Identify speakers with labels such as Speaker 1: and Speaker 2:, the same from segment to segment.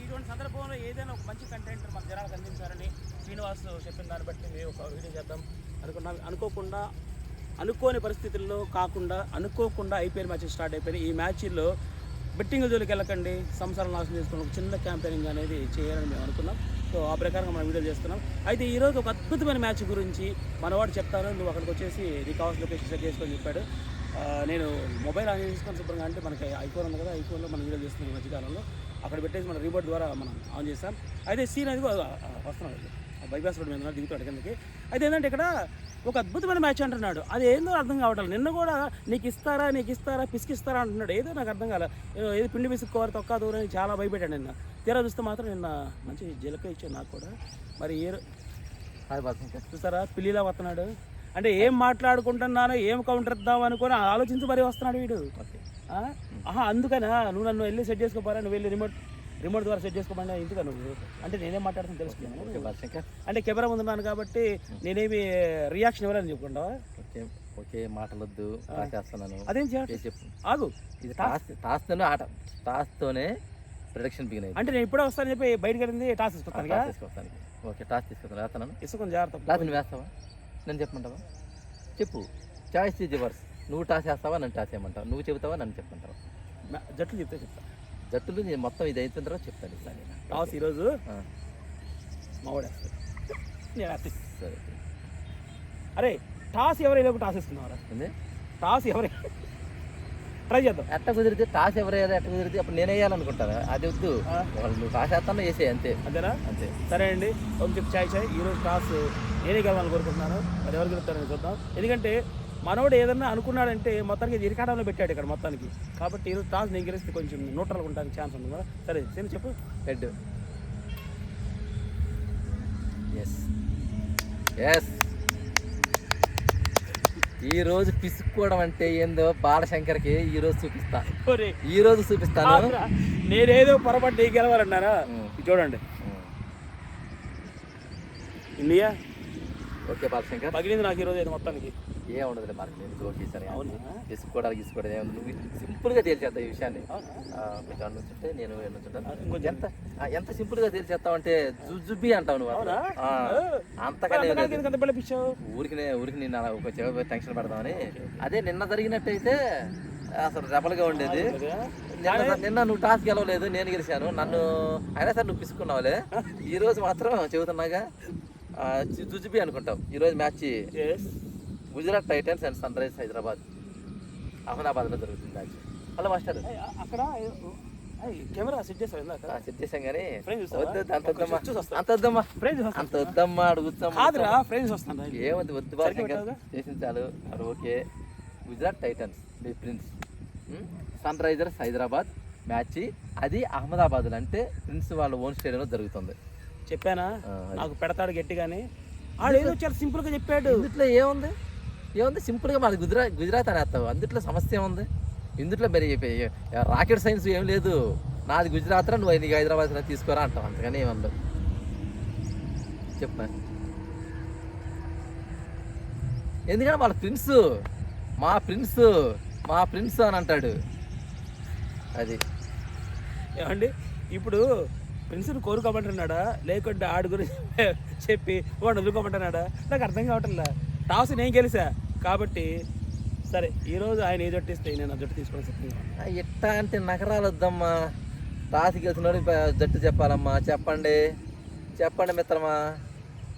Speaker 1: ఇటువంటి సందర్భంలో ఏదైనా ఒక మంచి కంటెంట్ మన జనాలకు అందించాలని శ్రీనివాస్ చెప్పిన దాన్ని బట్టి మేము ఒక వీడియో చేద్దాం అనుకున్నాం. అనుకోని పరిస్థితుల్లో కాకుండా అనుకోకుండా ఐపీఎల్ మ్యాచ్ స్టార్ట్ అయిపోయినాయి. ఈ మ్యాచ్ల్లో బెట్టింగ్ జోలికి వెళ్ళకండి, సంసారం నాశనం చేసుకుని ఒక చిన్న క్యాంపెయినింగ్ అనేది చేయాలని మేము అనుకున్నాం. సో ఆ ప్రకారంగా మనం వీడియో చేస్తున్నాం. అయితే ఈరోజు ఒక అద్భుతమైన మ్యాచ్ గురించి మనవాడు చెప్తాను, నువ్వు అక్కడికి వచ్చేసి నీకు కావాల్సిన లొకేషన్ సెట్ చేసుకొని చెప్పాడు. నేను మొబైల్ ఆన్ చేసుకొని శుభ్రంగా అంటే మనకి ఐఫోన్ ఉంది కదా, ఐఫోన్లో మనం వీడియో చేస్తున్నాం ఈ మధ్యకాలంలో. అక్కడ పెట్టేసి మన రిమోట్ ద్వారా మనం ఆన్ చేస్తాం. అయితే సీన్ అది వస్తున్నాం, బైపాస్ రోడ్ మీద దిగుతాడు కిందకి. అయితే ఏంటంటే ఇక్కడ ఒక అద్భుతమైన మ్యాచ్ అంటున్నాడు, అది ఏందో అర్థం కావట్లేదు. నిన్న కూడా నీకు ఇస్తారా పిసికిస్తారా అంటున్నాడు. ఏదో నాకు అర్థం కాలే, ఏదో పిండి పిసుక్కోవాలి తొక్క దూరం అని చాలా భయపెట్టాడు నిన్న. తీరా చూస్తే మాత్రం నిన్న మంచి జీలక ఇచ్చాడు నాకు కూడా. మరి చూస్తారా పిల్లిలా వస్తున్నాడు అంటే ఏం మాట్లాడుకుంటున్నానో ఏం కౌంటర్ ఇద్దాం అనుకొని ఆలోచించి మరీ వస్తున్నాడు వీడు. అందుకనా నువ్వు నన్ను వెళ్ళి సెట్ చేసుకోపోరా, నువ్వు వెళ్ళి రిమోట్ ద్వారా సెట్ చేసుకోమని ఇంటిగా నువ్వు అంటే నేనేం మాట్లాడుతాను తెలుసుకున్నాను. అంటే కెమెరా ముందున్నాను కాబట్టి నేనేమి రియాక్షన్ ఇవ్వాలని చెప్పుకుంటావా?
Speaker 2: ఓకే మాటలొద్దు, రాసేస్తున్నాను.
Speaker 1: అదేం చేయాలి చెప్పు, ఆగు.
Speaker 2: ఇది టాస్తోనే ప్రొడక్షన్ బిగిన్ అయింది.
Speaker 1: అంటే నేను ఇప్పుడే వస్తాను చెప్పి బయటకు వెళ్ళింది టాస్ తీసుకొస్తాను.
Speaker 2: ఓకే టాస్ తీసుకొస్తాను, వేస్తాను.
Speaker 1: ఇసుకొని జాగ్రత్త.
Speaker 2: నువ్వు వేస్తావా, నేను చెప్పమంటావా? చెప్పు, చాయిస్ ఈజ్ యువర్స్. నువ్వు టాస్ వేస్తావా, నన్ను టాస్ చేయమంటావా? నువ్వు చెబుతావా, నన్ను చెప్పమంటావా?
Speaker 1: జట్లు చెప్తే చెప్తా.
Speaker 2: జట్టులు నేను మొత్తం ఇది అయిన తర్వాత చెప్తాను. ఇట్లా నేను
Speaker 1: టాస్ ఈరోజు మావాడేస్తాడు.
Speaker 2: సరే,
Speaker 1: అరే టాస్ ఎవరైనా టాస్ ఇస్తున్నారా? టాస్ ఎవరై ట్రై చేద్దాం.
Speaker 2: ఎట్ట కుదిరితే టాస్ ఎవరైనా ఎట్ట కుదిరితే అప్పుడు నేను వేయాలనుకుంటాను. అది వద్దు, నువ్వు టాస్ వేస్తాను వేసే అంతే.
Speaker 1: అంతేనా?
Speaker 2: అంతే.
Speaker 1: సరే అండి, ఓకే చాయ్ ఈరోజు టాస్ నేనే గెలవాలని కోరుకుంటున్నాను. అది ఎవరు గెలుస్తారని చూద్దాం. ఎందుకంటే మనోడు ఏదన్నా అనుకున్నాడంటే మొత్తానికి ఇరికాడంలో పెట్టాడు ఇక్కడ మొత్తానికి. కాబట్టి ఈరోజు టాస్ నేను గెలిస్తే కొంచెం న్యూట్రల్గా ఉండడానికి ఛాన్స్ ఉంది కదా. సరే సేమ్ చెప్పు.
Speaker 2: హెడ్. ఎస్ ఈరోజు పిసుక్కోవడం అంటే ఏందో బాలశంకర్కి ఈరోజు చూపిస్తాను.
Speaker 1: నేనేదో పొరపాటు నీకు గెలవాలన్నారా? చూడండి ఇండియా.
Speaker 2: ఓకే బాలశంకర్,
Speaker 1: పగిలింది నాకు ఈరోజు మొత్తానికి.
Speaker 2: ఏం ఉండదులే బాలశంకర్, ఓకే సరే. తీసుకోవడానికి నువ్వు సింపుల్గా తేల్చేద్దాం ఈ విషయాన్ని. కొంచెం నుంచుంటే నేను నుంచుంటాను. ఎంత సింపుల్గా తేల్చేస్తావు అంటే జుబ్బి అంటావు నువ్వు. అంతకనే ఊరికి నేను కొంచెం టెన్షన్ పడతామని. అదే నిన్న జరిగినట్టయితే అసలు రెబల్గా ఉండేది. నిన్న నువ్వు టాస్ గెలవలేదు, నేను గెలిచాను. నన్ను అయినా సరే నువ్వు పిసుకున్నావులే. ఈరోజు మాత్రం చెబుతున్నాగా జుజుబి అనుకుంటాం. ఈరోజు match Gujarat titans and sun Risers Hyderabad అహ్మదాబాద్లో జరుగుతుంది మ్యాచ్. హలో మాస్టర్,
Speaker 1: అక్కడ కెమెరా సెట్
Speaker 2: చేసాం కానీ అంత వద్దమ్మా అడుగుతాం. ఏమొద్దు, వద్దు బాగా చేసింది చాలు. అది ఓకే. గుజరాత్ టైటన్స్ మీ ప్రిన్స్, సన్ రైజర్స్ హైదరాబాద్ మ్యాచ్ అది అహ్మదాబాద్లో, అంటే ప్రిన్స్ వాళ్ళ ఓన్ స్టేడియంలో జరుగుతుంది.
Speaker 1: చెప్పానా నాకు పెడతాడు గట్టిగాని. ఆడేదో చాలా సింపుల్గా చెప్పాడు.
Speaker 2: ఇందులో ఏముంది సింపుల్గా మాది గుజరాత్ అనేస్తావు. అందుట్లో సమస్య ఏముంది? ఇందుట్లో మరి రాకెట్ సైన్స్ ఏం లేదు. నాది గుజరాత్ రా, నువ్వు నీకు హైదరాబాద్ తీసుకోరా అంటావు. అంతగానే ఏమన్నా చెప్పా. ఎందుకంటే వాళ్ళ మా ప్రిన్స్ అని అంటాడు. అది
Speaker 1: ఏమండి ఇప్పుడు ప్రిన్స్ని కోరుకోమంటున్నాడా లేకుంటే ఆడి గురించి చెప్పి వాడు వదులుకోమంటున్నాడా? నాకు అర్థం కావట్లే. టాస్ నేను గెలిసా కాబట్టి సరే ఈరోజు ఆయన ఏ జట్టు ఇస్తే నేను ఆ జట్టు తీసుకొని చెప్తున్నా.
Speaker 2: ఎట్టా అంటే నగరాలు వద్దమ్మా, టాస్ గెలిచిన జట్టు చెప్పాలమ్మా. చెప్పండి మిత్రమా.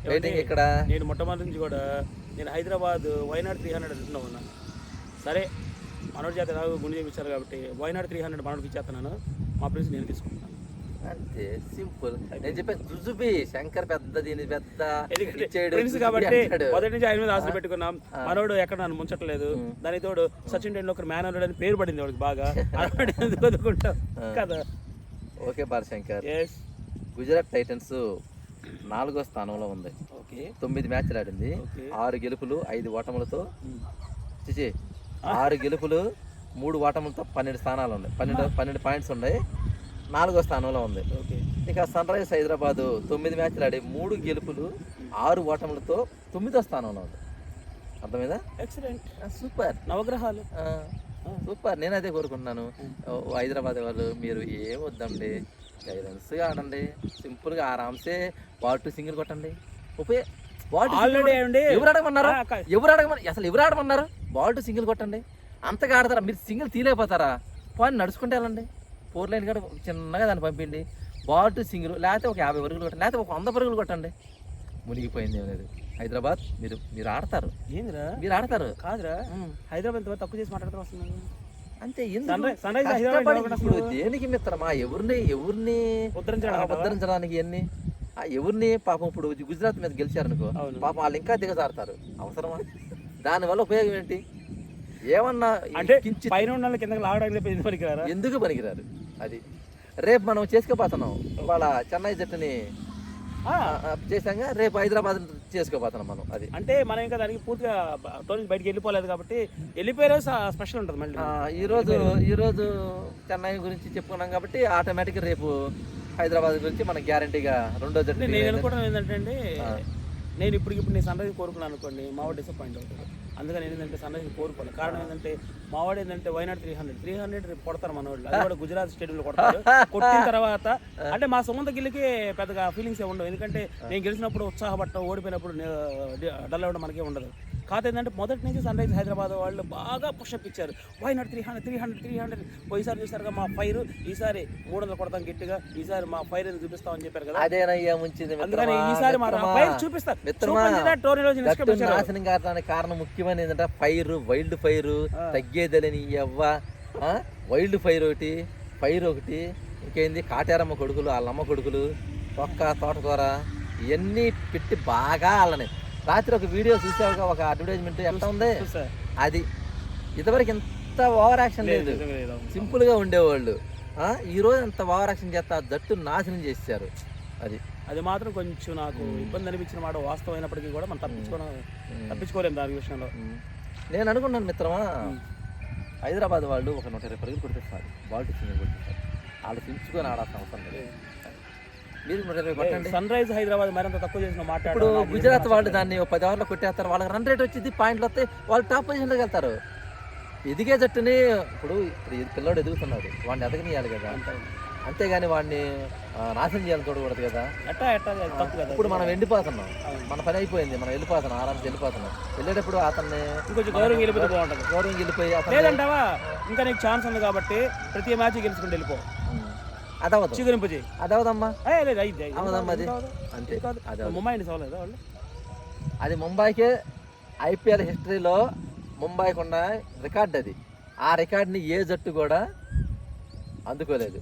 Speaker 2: వెయిటింగ్ ఇక్కడ.
Speaker 1: నేను మొట్టమొదటి నుంచి కూడా నేను హైదరాబాద్ వైనాడ్ 300 అంటున్నా ఉన్నాను. సరే మనోడి చేత నాకు గుండె చేయించారు కాబట్టి వైనాడ్ 300 మనోడికి ఇచ్చేస్తున్నాను. మా ప్రిన్స్ నేను తీసుకుంటాను.
Speaker 2: అంతే సింపుల్. నేను చెప్పాను జుజుబి శంకర్ పెద్ద దీని పెద్ద
Speaker 1: ప్రిన్స్ కాబట్టి మొదటి నుంచి ఆయన మీద ఆశలు పెట్టుకున్నాం. మనోడు ఎక్కడ నన్ను ముంచట్లేదు. దాని తోడు సచిన్ టెండూల్కర్ మ్యాన్ అని పేరు పడింది వాడికి బాగా. వదుకుంటాం కదా.
Speaker 2: ఓకే బాలశంకర్, గుజరాత్ టైటన్స్ 4వ స్థానంలో ఉంది. 9 మ్యాచ్లు ఆడింది, 6 గెలుపులు 5 ఓటములతో 6 గెలుపులు 3 ఓటములతో 12 స్థానాలు ఉన్నాయి. 12 పాయింట్స్ ఉన్నాయి. 4వ స్థానంలో ఉంది. ఇక సన్ రైజర్స్ హైదరాబాద్ 9 మ్యాచ్లు ఆడి 3 గెలుపులు 6 ఓటములతో 9వ స్థానంలో ఉంది. అర్థమైందా?
Speaker 1: Excellent,
Speaker 2: super.
Speaker 1: నవగ్రహాలు
Speaker 2: సూపర్. నేను అదే కోరుకుంటున్నాను. హైదరాబాద్ వాళ్ళు మీరు ఏం వద్దండి, గైడెన్స్గా ఆడండి, సింపుల్గా ఆరామ్సే బాల్ సింగిల్ కొట్టండి.
Speaker 1: ఆల్రెడీ అండి
Speaker 2: ఎవరు అడగమన్నారు, అసలు ఎవరు ఆడమన్నారు? బాల్ సింగిల్ కొట్టండి. అంతగా ఆడతారా మీరు? సింగిల్ తీలేకపోతారా? పాయింట్ నడుచుకుంటే వెళ్ళండి, 4 లైన్ కూడా చిన్నగా దాన్ని పంపిండి. బాల్ సింగిల్, లేకపోతే ఒక 50 పరుగులు కొట్టండి, లేకపోతే ఒక 100 పరుగులు కొట్టండి. మునిగిపోయింది అనేది హైదరాబాద్. మీరు ఆడతారు,
Speaker 1: ఏందిరా
Speaker 2: మీరు ఆడతారు.
Speaker 1: కాదురా, హైదరాబాద్ ఇంత తక్కువ చేసి మాట్లాడుతూ వస్తున్నాను
Speaker 2: అంతే.
Speaker 1: ఇప్పుడు
Speaker 2: దేనికి మిత్రమా? ఎవరిని ఉద్ధరించడానికి ఎన్ని ఎవరిని పాపం ఇప్పుడు గుజరాత్ మీద గెలిచారనుకో, పాపం వాళ్ళు ఇంకా దిగజారుతారు. అవసరమా? దానివల్ల ఉపయోగం ఏంటి? ఏమన్నా
Speaker 1: అంటే పైన ఉన్న కింద లాగడానికి పనికిరారు,
Speaker 2: ఎందుకు పనికిరారు? అది రేపు మనం చేసుకోపోతున్నాం. ఇవాళ చెన్నై జట్టుని చేసాంగా, రేపు హైదరాబాద్ చేసుకోపోతున్నాం మనం. అది
Speaker 1: అంటే మనం ఇంకా దానికి పూర్తిగా టోర్నమెంట్ బయటకి వెళ్ళిపోలేదు కాబట్టి వెళ్ళిపోయే స్పెషల్ ఉంటుంది మళ్ళీ.
Speaker 2: ఈరోజు చెన్నై గురించి చెప్పుకున్నాం కాబట్టి ఆటోమేటిక్గా రేపు హైదరాబాద్ గురించి మనకు గ్యారంటీగా రెండో జట్టు.
Speaker 1: నేను అనుకోవడం ఏంటంటే అండి, నేను ఇప్పుడు నేను సన్ రైజ్ కోరుకున్నాను అనుకోండి, మావాడు డిసప్పాయింట్ అవుతుంది. అందుకని ఏంటంటే సన్ రైజ్ కోరుకోవాలి. కారణం ఏంటంటే మావాడు ఏంటంటే వైనాడు 300 రేపు కొడతారు మన వాళ్ళు. అది కూడా గుజరాత్ స్టేడియంలో కొడతారు. కొట్టిన తర్వాత అంటే మా సొంత గిల్లికి పెద్దగా ఫీలింగ్స్ ఏ ఉండవు. ఎందుకంటే నేను గెలిచినప్పుడు ఉత్సాహపడటం, ఓడిపోయినప్పుడు డల్ అవ్వడం మనకే ఉండదు. కాదు ఏంటంటే మొదటి నుంచి సన్ రైజ్ హైదరాబాద్ వాళ్ళు బాగా పుషప్ ఇచ్చారు. వైనాడు 300 పోయిసారి చూసారుగా మా ఫైర్, ఈసారి 300 కొడతాం గట్టిగా, ఈసారి మా ఫైర్ చూపిస్తామని చెప్పారు కదా.
Speaker 2: అదేనయ్యా ముంచింది.
Speaker 1: అందుకని ఈసారి మా ఫైర్ చూపిస్తారు.
Speaker 2: నాశనం కావడానికి కారణం ముఖ్యమైన ఏంటంటే ఫైర్, వైల్డ్ ఫైర్ తగ్గేదని ఎవ్వ. వైల్డ్ ఫైర్ ఒకటి, ఫైర్ ఒకటి, ఇంకేంది కాటేరమ్మ కొడుకులు, వాళ్ళమ్మ కొడుకులు, తోటకూర ఇవన్నీ పెట్టి బాగా వాళ్ళని. రాత్రి ఒక వీడియో చూసావుగా, ఒక అడ్వర్టైజ్మెంట్ ఎట్లా ఉంది అది. ఇదివరకు ఎంత ఓవర్ యాక్షన్ లేదు, సింపుల్ గా ఉండేవాళ్ళు. ఈ రోజు ఎంత ఓవర్ యాక్షన్ చేస్తా జట్టు నాశనం చేశారు.
Speaker 1: అది మాత్రం కొంచెం నాకు ఇబ్బంది అనిపించిన మాట వాస్తవమైనప్పటికీ కూడా మనం తప్పించుకోలేము దాని విషయంలో.
Speaker 2: నేను అనుకున్నాను మిత్రమా, హైదరాబాద్ వాళ్ళు ఒక 120 పరుగులు కొడిపిస్తారు, బాల్ సింగిల్ కొడిపిస్తారు. వాళ్ళు పిలుచుకొని ఆడాల్సిన అవసరం లేదు. మీరు 120 కొట్టండి.
Speaker 1: సన్ రైజ్ హైదరాబాద్ మరింత తక్కువ చేసిన
Speaker 2: ఇప్పుడు గుజరాత్ వాళ్ళు దాన్ని 10 ఓవర్లో కొట్టేస్తారు. వాళ్ళకి రన్ రేట్ వచ్చింది, పాయింట్లు వస్తాయి, వాళ్ళు టాప్ పొజిషన్లోకి వెళ్తారు. ఎదిగే జట్టుని ఇప్పుడు పిల్లోడు ఎదుగుతున్నాడు, వాడిని ఎదగనియాలి కదా, అంతేగాని వాడిని నాశనం చేయాలని చూడకూడదు కదా. ఇప్పుడు మనం వెళ్ళిపోతున్నాం, మన పని అయిపోయింది, మనం వెళ్ళిపోతున్నాం, ఆరామ్స్ వెళ్ళిపోతున్నాం. వెళ్ళేటప్పుడు అతన్ని
Speaker 1: ఇంకొంచెం గౌరవం వెళ్ళిపోతే బాగుంటుంది.
Speaker 2: గౌరవం వెళ్ళిపోయి
Speaker 1: లేదంటావా ఇంకా నీకు ఛాన్స్ ఉంది కాబట్టి ప్రతి మ్యాచ్ గెలుచుకుంటూ వెళ్ళిపో.
Speaker 2: అదవదమ్మా, అంతే.
Speaker 1: ముంబై ఇండియన్స్ అవ్వలేదా వాళ్ళు?
Speaker 2: అది ముంబైకే ఐపీఎల్ హిస్టరీలో ముంబైకి ఉన్న రికార్డ్ అది. ఆ రికార్డ్ని ఏ జట్టు కూడా అందుకోలేదు.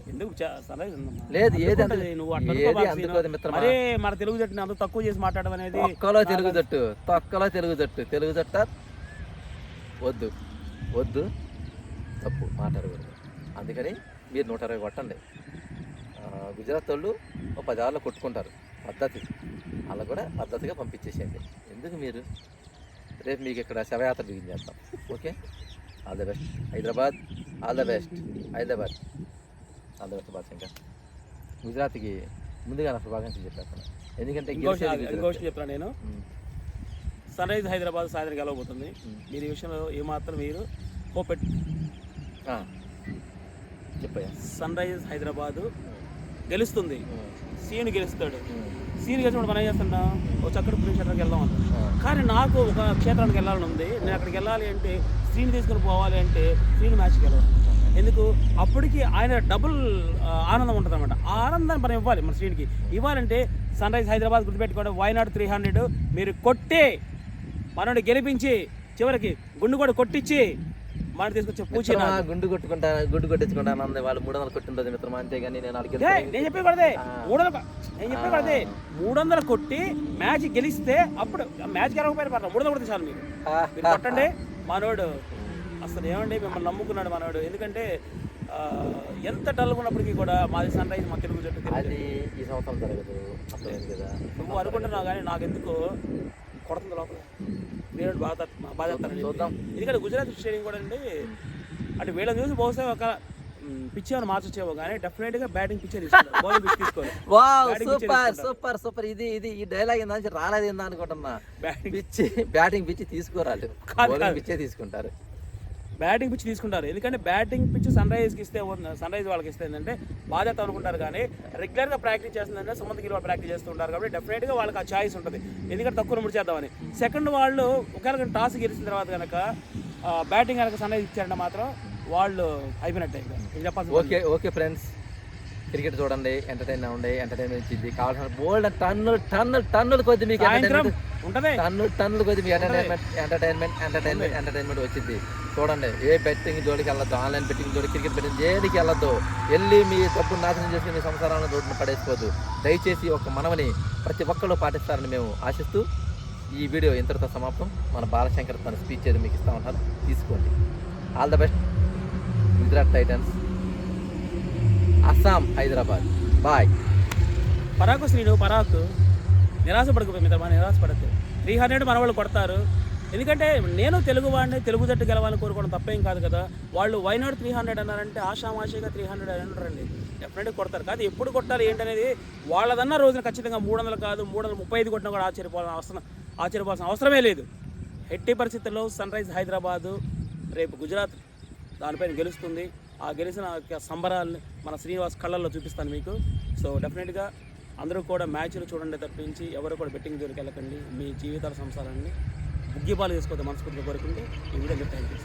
Speaker 2: లేదు, ఏది అందుకోదు మిత్రమా.
Speaker 1: మన తెలుగు జట్టుని అంత తక్కువ చేసి మాట్లాడడం అనేది
Speaker 2: తొక్కలో తెలుగు జట్టు. తెలుగు జట్ట వద్దు తప్పు మాట్లాడకూడదు. అందుకని మీరు 120 కొట్టండి. గుజరాత్ వాళ్ళు 10 ఓవర్లో కొట్టుకుంటారు, పద్ధతి. అలా కూడా పద్ధతిగా పంపించేసేయండి. ఎందుకు మీరు రేపు మీకు ఇక్కడ శవయాత్ర బిగించేస్తాం. Okay, all the best Hyderabad, all the best Hyderabad, all the best boss. ఇంకా గుజరాత్కి ముందుగా నా శుభాకాంక్షలు చెప్పేస్తాను. ఎందుకంటే
Speaker 1: చెప్తాను నేను, సన్ రైజ్ హైదరాబాద్ సాయంత్రం గెలవబోతుంది. మీరు ఈ విషయంలో ఏమాత్రం మీరు హోప్
Speaker 2: చెప్పయ్యా.
Speaker 1: సన్ రైజ్ హైదరాబాద్ గెలుస్తుంది, సీన్ గెలుస్తాడు. సీన్ గెలిచినప్పుడు మనం ఏం చేస్తున్నాం, ఒక చక్కటి క్షేత్రానికి వెళ్దాం అంటాం. కానీ నాకు ఒక క్షేత్రానికి వెళ్ళాలని ఉంది. నేను అక్కడికి వెళ్ళాలి అంటే సీన్ తీసుకొని పోవాలి అంటే సీన్ మ్యాచ్కి వెళ్ళాలి. ఎందుకు? అప్పటికి ఆయన డబుల్ ఆనందం ఉంటుంది అనమాట. ఆ ఆనందాన్ని మనం ఇవ్వాలి. మన శ్రీనికి ఇవ్వాలంటే సన్ రైజ్ హైదరాబాద్ గుర్తుపెట్టుకోండి, వైనాడు 300 మీరు కొట్టి మనోడు గెలిపించి చివరికి గుండు కూడా కొట్టించి మన తీసుకొచ్చే పూచి
Speaker 2: గుండు కొట్టించుకుంటాను అంది. వాళ్ళు 300 కొట్టిన రోజు మిత్రమా, అంతేగాని
Speaker 1: నేను చెప్పేది 300 కొట్టి మ్యాచ్ గెలిస్తే అప్పుడు మ్యాచ్ గెలవకపోయినా పర్లేదు, 300 కొడితే చాలు. మీరు కొట్టండి. మనోడు అసలు ఏమండి మిమ్మల్ని నమ్ముకున్నాడు మనోడు. ఎందుకంటే ఎంత డల్గా ఉన్నప్పటికీ కూడా మాది సన్ రైజ్ మా తెలుగు జట్టు.
Speaker 2: అది ఈ సంవత్సరం జరగదు కదా
Speaker 1: నువ్వు అనుకుంటున్నావు, కానీ నాకు ఎందుకు కొడుతుంది లోపల. నేను బాధ చూద్దాం. ఎందుకంటే గుజరాత్ స్టేడియం కూడా అండి, అంటే వీళ్ళని చూసి బహుశా ఒక పిచ్ ఏమైనా మార్చొచ్చేవో కానీ డెఫినెట్గా బ్యాటింగ్ పిచ్చే తీసుకోవాలి.
Speaker 2: సూపర్. ఇది ఈ డైలాగ్ ఏందా రాలేదు ఏందా అనుకుంటున్నా. బ్యాటింగ్ పిచ్చి తీసుకోరాలి, పిచ్చే తీసుకుంటారు.
Speaker 1: బ్యాటింగ్ పిచ్ తీసుకుంటారు. ఎందుకంటే బ్యాటింగ్ పిచ్ సన్ రైజ్ వాళ్ళకి ఇస్తే ఏంటంటే బాధ్యత అనుకుంటారు. కానీ రెగ్యులర్గా ప్రాక్టీస్ చేస్తుందంటే సుమంత్ గిల్ వాళ్ళు ప్రాక్టీస్ చేస్తుంటారు కాబట్టి డెఫినెట్గా వాళ్ళకి ఆ ఛాయిస్ ఉంటుంది, ఎందుకంటే తక్కువ రన్ చేద్దామని. సెకండ్ వాళ్ళు ఒకవేళ టాస్ గెలిచిన తర్వాత కనుక బ్యాటింగ్ కనుక సన్ రైజ్ ఇచ్చారంటే మాత్రం వాళ్ళు అయిపోయినట్టే. ఇంకా చెప్పాల్సి
Speaker 2: ఓకే ఫ్రెండ్స్, క్రికెట్ చూడండి, ఎంటర్టైన్ అవ్వండి, ఎంటర్టైన్మెంట్ ఇచ్చింది కావాల్సిన బోల్డ్ టన్నుల కొద్ది మీకు
Speaker 1: ఉంటుంది,
Speaker 2: టన్నుల కొద్ది మీకు ఎంటర్టైన్మెంట్ వచ్చింది. చూడండి, ఏ బెట్టింగ్ జోడికి వెళ్ళొద్దు, ఆన్లైన్ బెట్టింగ్ జోడి, క్రికెట్ బెట్టింగ్ దేనికి వెళ్ళొద్దు, వెళ్ళి మీ డబ్బును నాశనం చేసి మీ సంసారాలను రోడ్డును పడేసుకోవద్దు. దయచేసి ఒక మనవని ప్రతి ఒక్కళ్ళు పాటిస్తారని మేము ఆశిస్తూ ఈ వీడియో ఇంతటితో సమాప్తం. మన బాలశంకర్ తన స్పీచ్ ఏదో మీకు ఇస్తామన్నారు, తీసుకోండి. All the best. Gujarat Titans, Assam, Hyderabad. Bye.
Speaker 1: పరాకు నిరాశపడకు మిత్రమా, నిరాశపడకు. 300 మన వాళ్ళు కొడతారు. ఎందుకంటే నేను తెలుగు వాడిని, తెలుగు జట్టు గెలవాలని కోరుకోవడం తప్పేం కాదు కదా. వాళ్ళు వైనాట్ 300 అన్నారంటే ఆషామాషిగా 300 అన్నారండి, డెఫినెట్గా కొడతారు. కాదు ఎప్పుడు కొట్టాలి ఏంటనేది వాళ్ళదన్న రోజున ఖచ్చితంగా 300 కాదు 335 కొట్టినా కూడా ఆశ్చర్యపోవాల్సిన అవసరమే లేదు. ఎట్టి పరిస్థితుల్లో సన్ రైజ్ హైదరాబాదు రేపు గుజరాత్ దానిపైన గెలుస్తుంది. ఆ గెలిచిన సంబరాన్ని మన శ్రీనివాస్ కళ్ళల్లో చూపిస్తాను మీకు. సో డెఫినెట్గా అందరూ కూడా మ్యాచ్లు చూడండి తప్పించి ఎవరు కూడా బెట్టింగ్ జోలికి వెళ్ళకండి. మీ జీవితాల సంసారాన్ని బుగ్గిపాలు చేసుకోవద్దు మనస్ఫూర్తిగా కోరుకుంటే ఈ వీడియో థ్యాంక్ యూ.